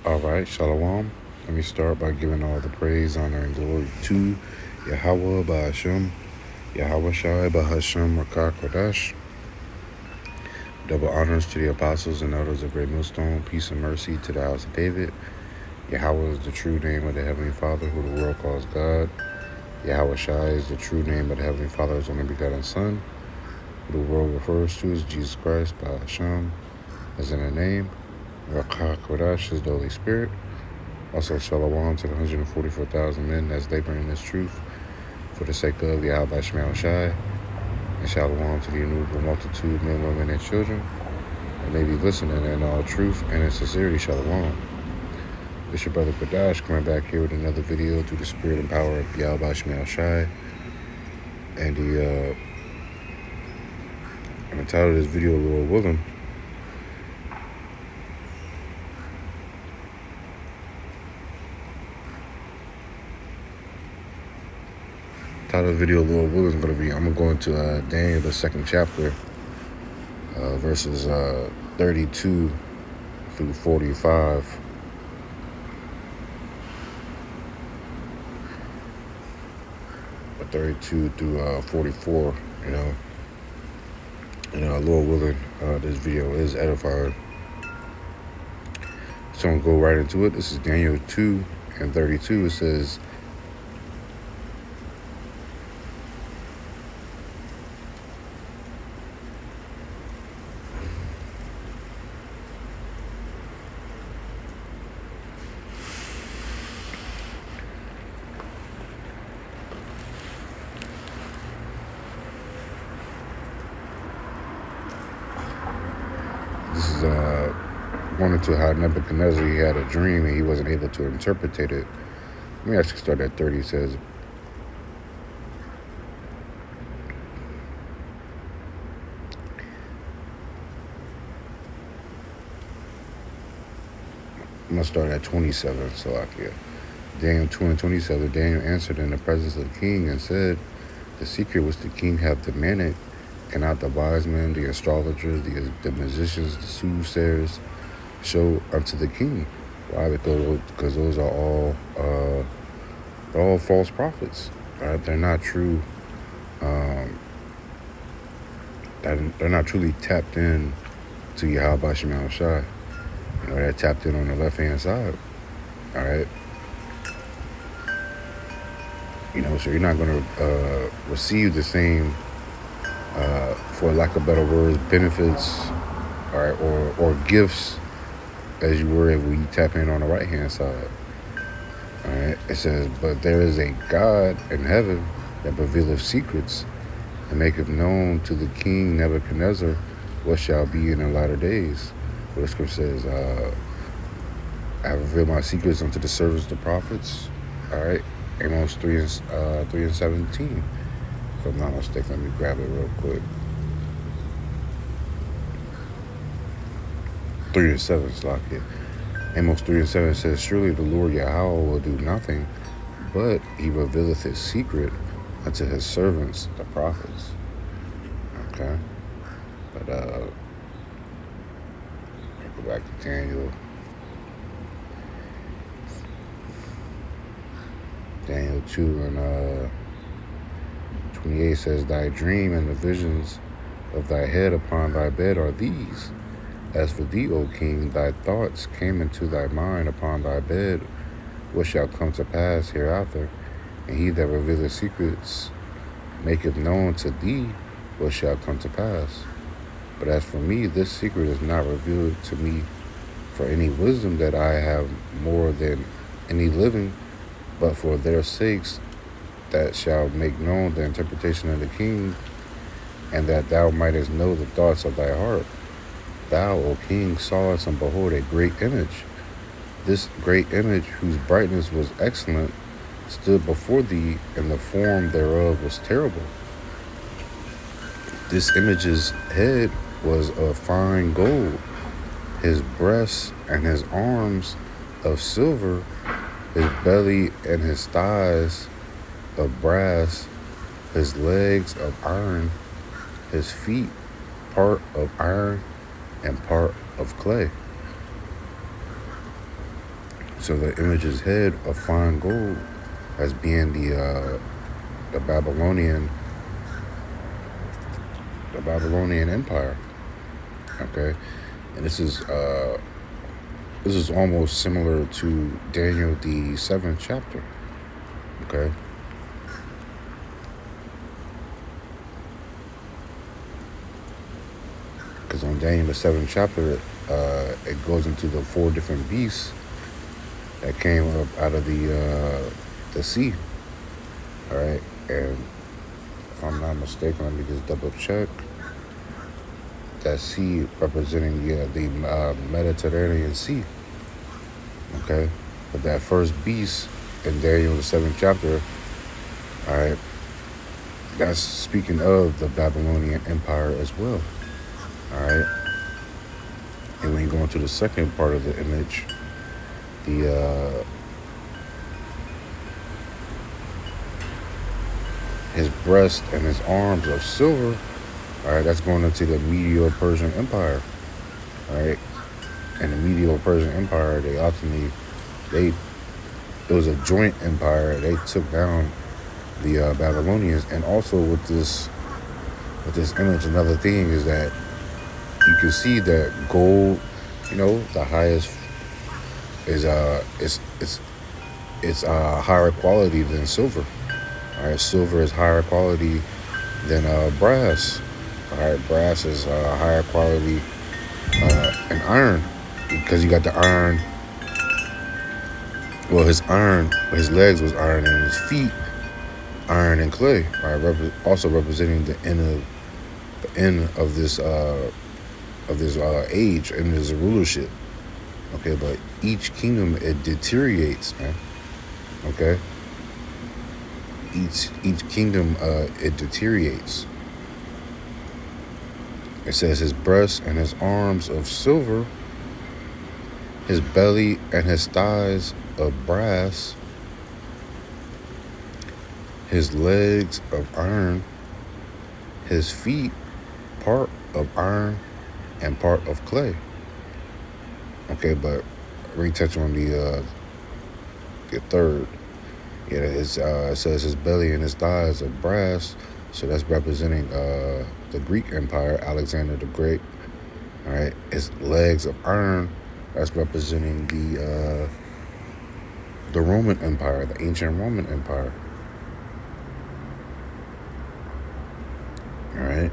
All right, Shalom. Let me start by giving all the praise, honor, and glory to Yahweh Ba'ashem, Yahweh Shai Ba'ashem Rakah Kodash. Double honors to the apostles and elders of Great Millstone. Peace and mercy to the house of David. Yahweh is the true name of the Heavenly Father, who the world calls God. Yahweh Shai is the true name of the Heavenly Father, his only begotten Son, who the world refers to as Jesus Christ Ba'ashem, as in the name. Rakah Kodash is the Holy Spirit. Also, shalom to the 144,000 men as they bring this truth for the sake of Yahweh Shemel Shai. And shalom to the innumerable multitude, men, women, and children that may be listening in all truth and in sincerity. Shalom. It's your brother Kodash coming back here with another video through the spirit and power of Yahweh Shemel Shai. And I'm entitled this video, Lord willing. Title of the video, Lord willing, is going to be, I'm going to go into Daniel, the 2nd chapter, verses 32 through 45. But 32 through 44, And Lord willing, this video is edifying. So I'm going to go right into it. This is Daniel 2 and 32. It says, this is wanted to how Nebuchadnezzar, he had a dream and he wasn't able to interpret it. Let me actually start at 30. It says, I'm going to start at 27, Daniel 2 and 27, Daniel answered in the presence of the king and said, the secret which the king hath demanded, cannot the wise men, the astrologers, the magicians, the soothsayers show unto the king? Why? Because those are all false prophets. Right? They're not true. They're not truly tapped in to Yahweh Shemel Shai. They're tapped in on the left-hand side. All right. So you're not going to receive the same, for lack of better words, benefits, all right, or gifts as you were when you tap in on the right-hand side. All right. It says, but there is a God in heaven that revealeth secrets and maketh known to the king Nebuchadnezzar what shall be in the latter days. What the scripture says, I have revealed my secrets unto the servants of the prophets. All right. Amos 3 and 17. If I'm not mistaken, let me grab it real quick. 3 and 7, Slakia. Amos 3 and 7 says, surely the Lord Yahweh will do nothing, but he revealeth his secret unto his servants, the prophets. Okay? But, go back to Daniel. Daniel 2 and 28 says, thy dream and the visions of thy head upon thy bed are these. As for thee, O king, thy thoughts came into thy mind upon thy bed, what shall come to pass hereafter. And he that revealeth secrets maketh known to thee what shall come to pass. But as for me, this secret is not revealed to me for any wisdom that I have more than any living, but for their sakes that shall make known the interpretation of the king, and that thou mightest know the thoughts of thy heart. Thou, O king, sawest and behold a great image. This great image, whose brightness was excellent, stood before thee, and the form thereof was terrible. This image's head was of fine gold, his breasts and his arms of silver, his belly and his thighs of brass, his legs of iron, his feet part of iron and part of clay. So the image is head of fine gold as being the Babylonian Empire. Okay, and this is almost similar to Daniel the 7th chapter. Okay. Because on Daniel the 7th chapter, it goes into the 4 different beasts that came up out of the sea. All right, and if I'm not mistaken, let me just double check. That sea representing the Mediterranean Sea. Okay, but that first beast in Daniel the 7th chapter, all right, that's speaking of the Babylonian Empire as well. All right, and when you go into the second part of the image, the his breast and his arms are silver. All right, that's going into the Medo-Persian Empire. All right, and the Medo-Persian Empire, it was a joint empire. They took down the Babylonians, and also with this image, another thing is that you can see that gold, the highest is it's higher quality than silver. All right, silver is higher quality than brass. All right, brass is higher quality than iron, because you got the iron. Well, his legs was iron, and his feet iron and clay. All right, also representing the end of this age and this rulership. Okay, but each kingdom, it deteriorates, man. Okay, each kingdom it deteriorates. It says his breast and his arms of silver, his belly and his thighs of brass, his legs of iron, his feet part of iron and part of clay. Okay, but we touch on the third. Yeah, it says his belly and his thighs of brass, so that's representing the Greek Empire, Alexander the Great. All right, his legs of iron, that's representing the Roman Empire, the ancient Roman Empire. All right,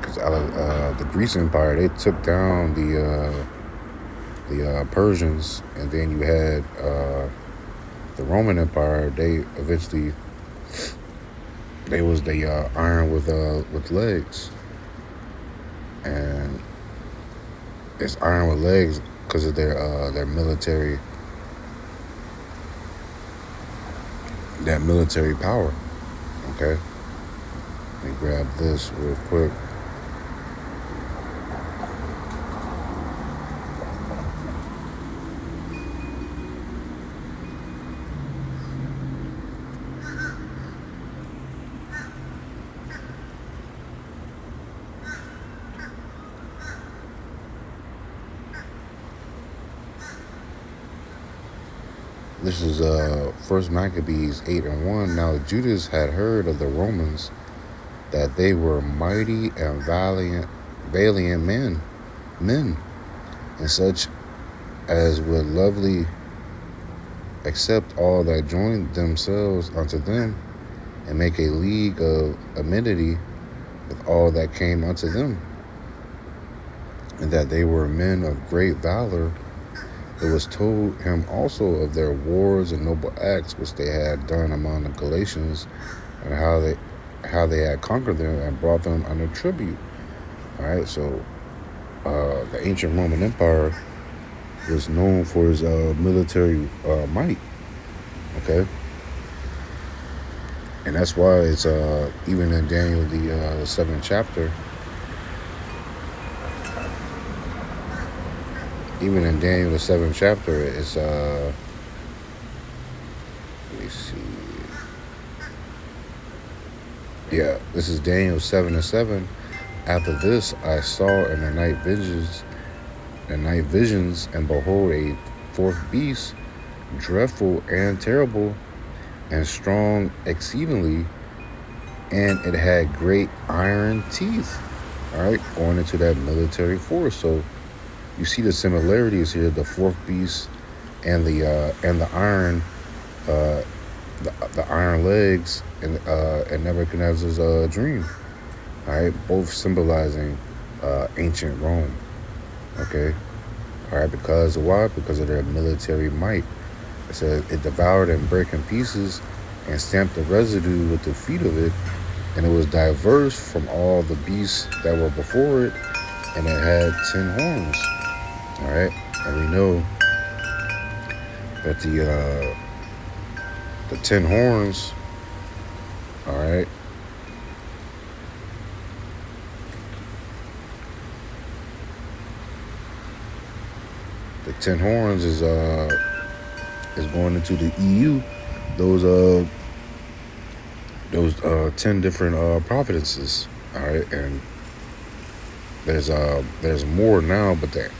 because the Greece Empire, they took down the Persians, and then you had the Roman Empire. They was the iron with legs, and it's iron with legs because of their military power. Okay, let me grab this real quick. This is First Maccabees 8:1. Now Judas had heard of the Romans, that they were mighty and valiant men, and such as would lovely accept all that joined themselves unto them, and make a league of amity with all that came unto them, and that they were men of great valor. It was told him also of their wars and noble acts which they had done among the Galatians, and how they had conquered them and brought them under tribute. All right, so the ancient Roman Empire was known for its military might. Okay, and that's why it's even in Daniel the 7th chapter. Even in Daniel the 7th chapter, it's let me see. Yeah, this is Daniel 7:7. After this, I saw in the night visions, and night visions, and behold, a fourth beast, dreadful and terrible, and strong exceedingly, and it had great iron teeth. All right, going into that military force. So you see the similarities here: the fourth beast and the iron, uh, the iron legs, and Nebuchadnezzar's dream. All right, both symbolizing ancient Rome. Okay, all right, because of why? Because of their military might. It says it devoured and brake in pieces, and stamped the residue with the feet of it, and it was diverse from all the beasts that were before it, and it had 10 horns. All right, and we know that the 10 horns. All right, the 10 horns is going into the EU. Those 10 different providences. All right, and there's more now, but the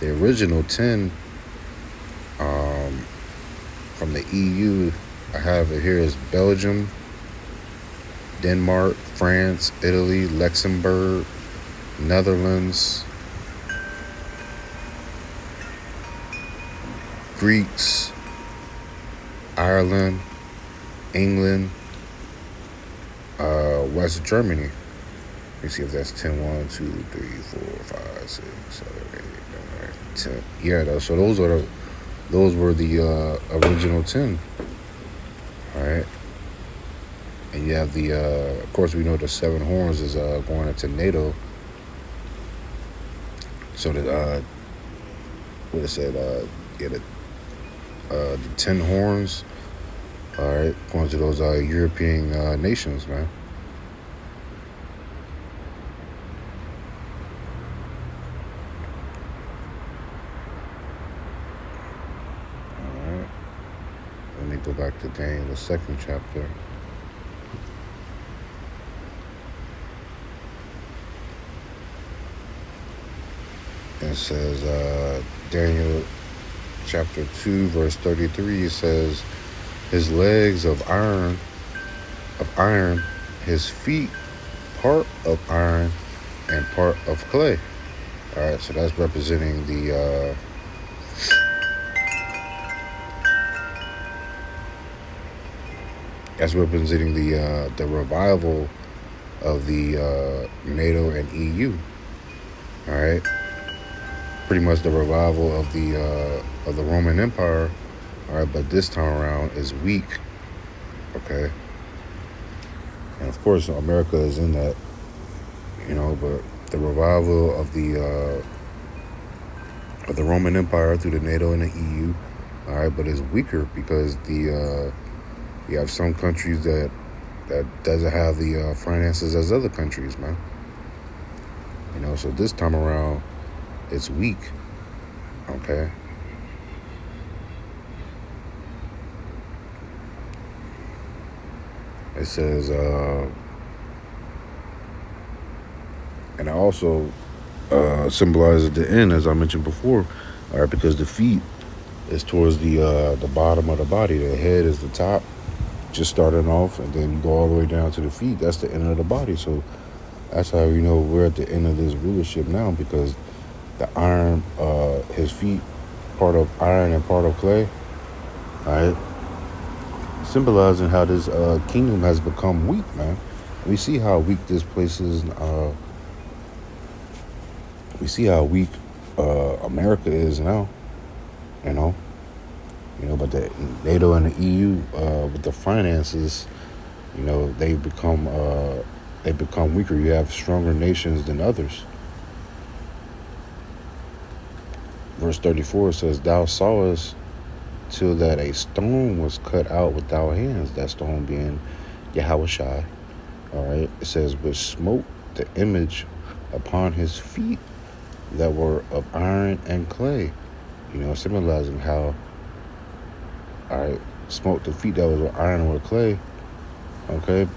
original 10 um, from the EU, I have it here, is Belgium, Denmark, France, Italy, Luxembourg, Netherlands, Greeks, Ireland, England, West Germany. Let me see if that's 10, 1, 2, 3, 4, 5, 6, 7, 8, 9, 10. Yeah, so those were the original 10. All right. And you have of course, we know the 7 horns is going into NATO. So that, what it said, yeah, the 10 horns, all right, going to those European nations, man. All right. Let me go back to Daniel, the second chapter. It says, Daniel chapter 2, verse 33, it says, his legs of iron, his feet part of iron and part of clay. All right, so that's representing the revival of the NATO and EU. All right, pretty much the revival of the Roman Empire. All right, but this time around is weak. Okay, and of course America is in that, but the revival of the Roman Empire through the NATO and the EU. All right, but it's weaker because you have some countries that doesn't have the finances as other countries, man. So this time around, it's weak. Okay. It says, and it also symbolizes the end, as I mentioned before. All right, because the feet is towards the bottom of the body. The head is the top, just starting off, and then you go all the way down to the feet. That's the end of the body. So that's how we know we're at the end of this rulership now, because the iron, his feet, part of iron and part of clay. All right, symbolizing how this kingdom has become weak, man. We see how weak this place is. We see how weak America is now. But the NATO and the EU, with the finances, they become weaker. You have stronger nations than others. Verse 34 says, thou sawest till that a stone was cut out with thy hands, that stone being Yahushua. All right, it says, which smote the image upon his feet that were of iron and clay. Symbolizing how, all right, smote the feet that was of iron or clay. Okay,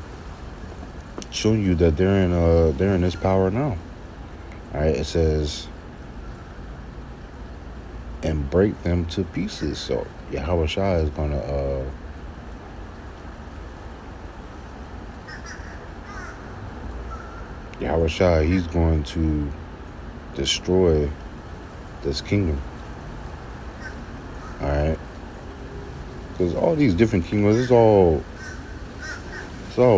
showing you that they're in this power now. All right, it says, and break them to pieces. So Yahweh Shai is going to, Yahweh Shai, he's going to destroy this kingdom. All right, because all these different kingdoms, it's all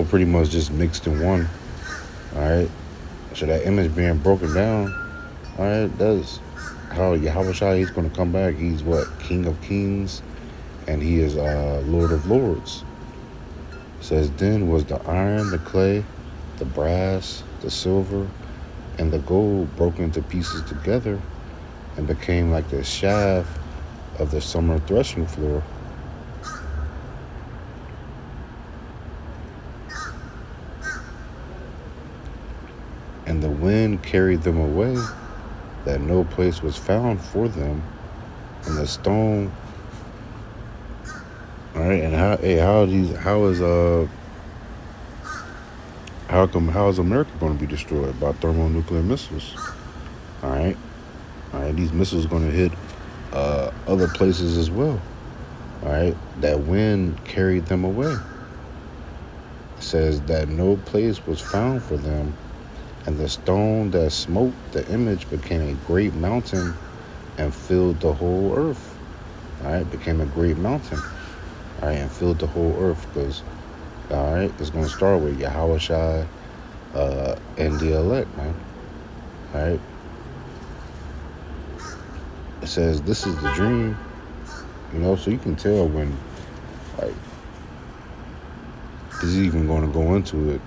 pretty much just mixed in one. All right, so that image being broken down, all right, that's how Yahweh Shai, he's going to come back. He's what? King of kings, and he is Lord of lords. It says, then was the iron, the clay, the brass, the silver, and the gold broken into pieces together and became like the shaft of the summer threshing floor. And the wind carried them away, that no place was found for them, and the stone. All right, and how is America going to be destroyed? By thermonuclear missiles? All right, these missiles are going to hit other places as well. All right, that wind carried them away. It says that no place was found for them, and the stone that smote the image became a great mountain and filled the whole earth. All right, became a great mountain. All right, and filled the whole earth. Because, all right, it's going to start with Yahweh Shai and the elect, man. All right. It says this is the dream, so you can tell when, like, is even going to go into it,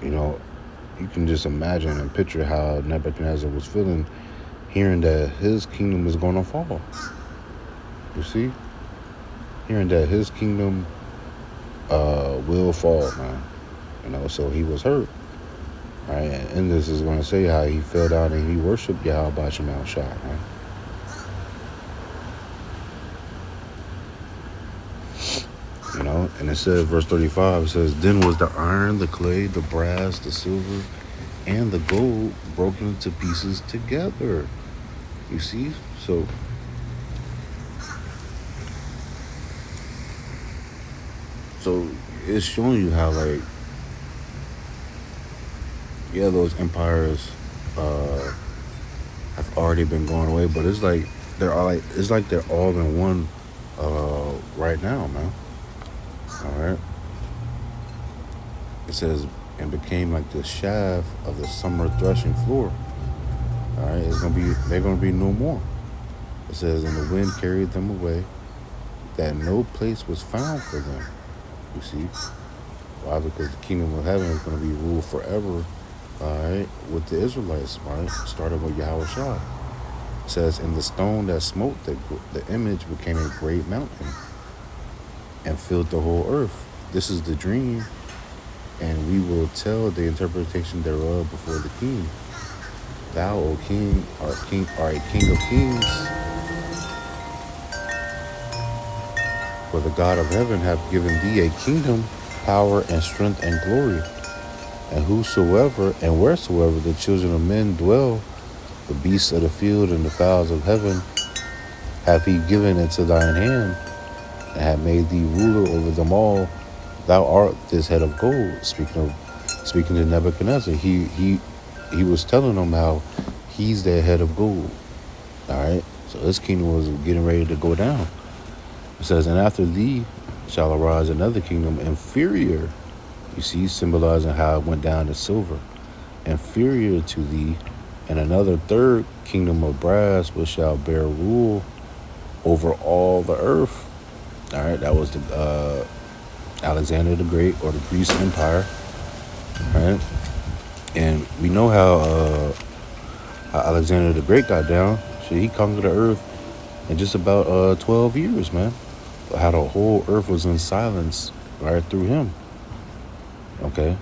you can just imagine and picture how Nebuchadnezzar was feeling hearing that his kingdom is going to fall. You see? Hearing that his kingdom will fall, man. So he was hurt. All right, and this is going to say how he fell down and he worshiped Yahweh B'Shem Shai, right? And it says, verse 35, it says, then was the iron, the clay, the brass, the silver, and the gold broken into pieces together. You see? So it's showing you how, like, those empires have already been going away, but it's like they're all in one right now, man. All right. It says, and became like the shaft of the summer threshing floor. All right, they're gonna be no more. It says, and the wind carried them away, that no place was found for them. You see, why? Because the kingdom of heaven is gonna be ruled forever. All right, with the Israelites, right? Starting with Yahweh Shai. It says, and the stone that smote the image became a great mountain and filled the whole earth. This is the dream, and we will tell the interpretation thereof before the king. Thou, O king, art a king of kings. For the God of heaven hath given thee a kingdom, power, and strength, and glory. And whosoever and wheresoever the children of men dwell, the beasts of the field and the fowls of heaven, hath he given into thine hand, and hath made thee ruler over them all. Thou art this head of gold. Speaking to Nebuchadnezzar, he was telling them how he's the head of gold. All right, so his kingdom was getting ready to go down. It says, and after thee shall arise another kingdom inferior. You see, symbolizing how it went down to silver. Inferior to thee, and another third kingdom of brass, which shall bear rule over all the earth. All right, that was the Alexander the Great, or the Greece Empire. Right, and we know how Alexander the Great got down. So he conquered the earth in just about 12 years, man. How the whole earth was in silence right through him. Okay,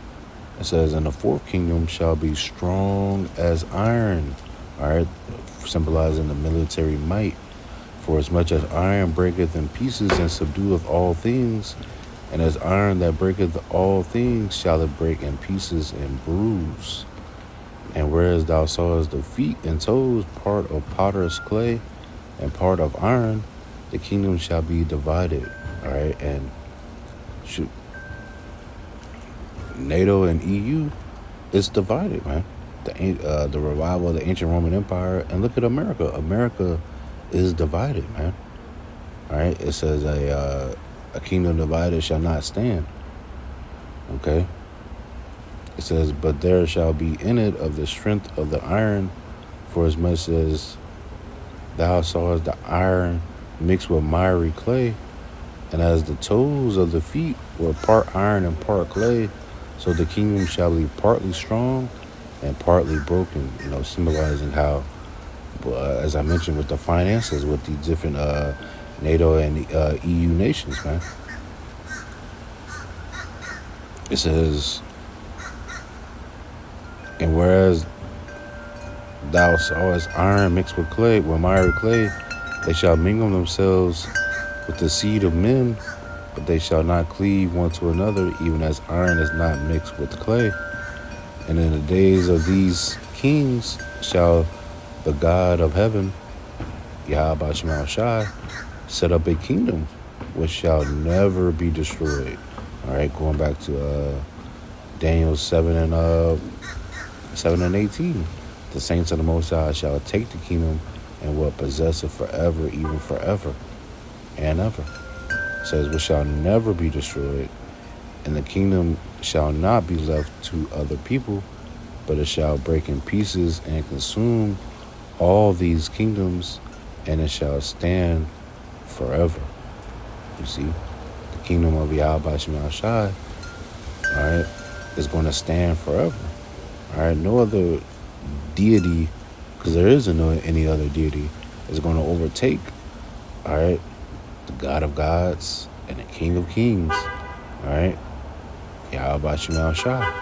it says, and the fourth kingdom shall be strong as iron. All right, symbolizing the military might. For as much as iron breaketh in pieces and subdueth all things, and as iron that breaketh all things shall it break in pieces and bruise. And whereas thou sawest the feet and toes, part of potter's clay and part of iron, the kingdom shall be divided. All right, and shoot, NATO and EU is divided, man. The revival of the ancient Roman Empire, and look at America. America is divided, man. All right, it says a kingdom divided shall not stand. Okay. It says, but there shall be in it of the strength of the iron, for as much as thou sawest the iron mixed with miry clay, and as the toes of the feet were part iron and part clay, so the kingdom shall be partly strong and partly broken, symbolizing how, as I mentioned, with the finances, with the different NATO and EU nations, man. It says, and whereas thou sawest iron mixed with clay, with miry clay, they shall mingle themselves with the seed of men, but they shall not cleave one to another, even as iron is not mixed with clay. And in the days of these kings shall the God of heaven, Yahweh Shema Shai, set up a kingdom which shall never be destroyed. All right, going back to Daniel 7 and 18. The saints of the Most High shall take the kingdom and will possess it forever, even forever and ever. It says, which shall never be destroyed, and the kingdom shall not be left to other people, but it shall break in pieces and consume all these kingdoms, and it shall stand forever. You see, the kingdom of Yahweh Shema Shai, all right, is going to stand forever. All right, no other deity, because there isn't any other deity, is going to overtake, all right, the God of gods and the King of kings, all right, Yahweh Shema Shai.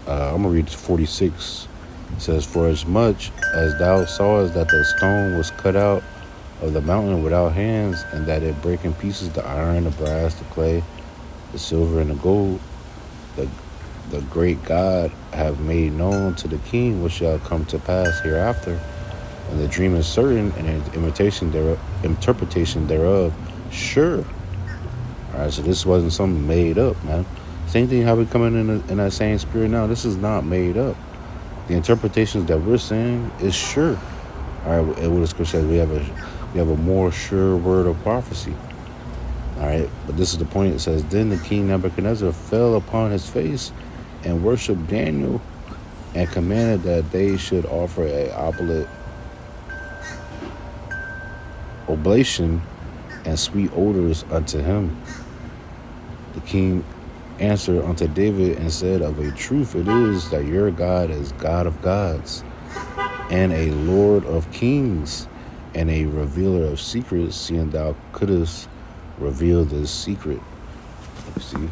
I'm gonna read 46. It says, for as much as thou sawest that the stone was cut out of the mountain without hands, and that it break in pieces the iron, the brass, the clay, the silver, and the gold, the great God have made known to the king what shall come to pass hereafter. And the dream is certain, and the interpretation thereof sure. All right, so this wasn't something made up, man. Same thing how we coming in that same spirit now. This is not made up. The interpretations that we're saying is sure. All right, what the scripture says, we have a more sure word of prophecy. All right, but this is the point. It says, then the king Nebuchadnezzar fell upon his face and worshipped Daniel, and commanded that they should offer a oblation and sweet odors unto him. The king answered unto David and said, of a truth it is that your God is God of gods, and a Lord of kings, and a revealer of secrets, seeing thou couldst reveal this secret. You see?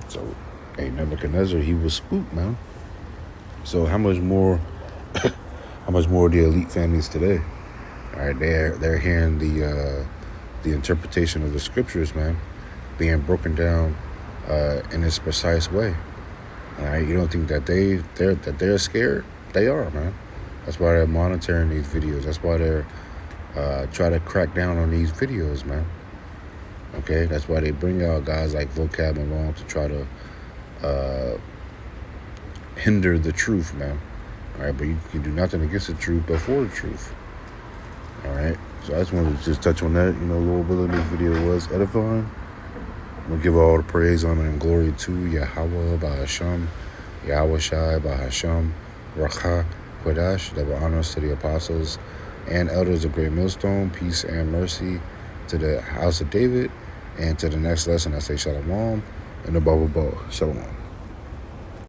So, hey, Nebuchadnezzar, he was spooked, man. So how much more the elite families today? All right, they're hearing the interpretation of the scriptures, man, being broken down in this precise way. All right, you don't think that they're scared? They are, man. That's why they're monitoring these videos. That's why they're trying to crack down on these videos, man. Okay, that's why they bring out guys like Vocab along to try to hinder the truth, man. All right, but you can do nothing against the truth but for the truth. All right, so I just wanted to just touch on that. Lord willing, this video was edifying. I'm going to give all the praise, honor, and glory to Yahweh Bahasham, Yahweh Shai Bahasham, Rakha Kodash, that will honor us to the apostles and elders of Great Millstone. Peace and mercy to the house of David. And to the next lesson, I say Shalom and the Baba Shalom.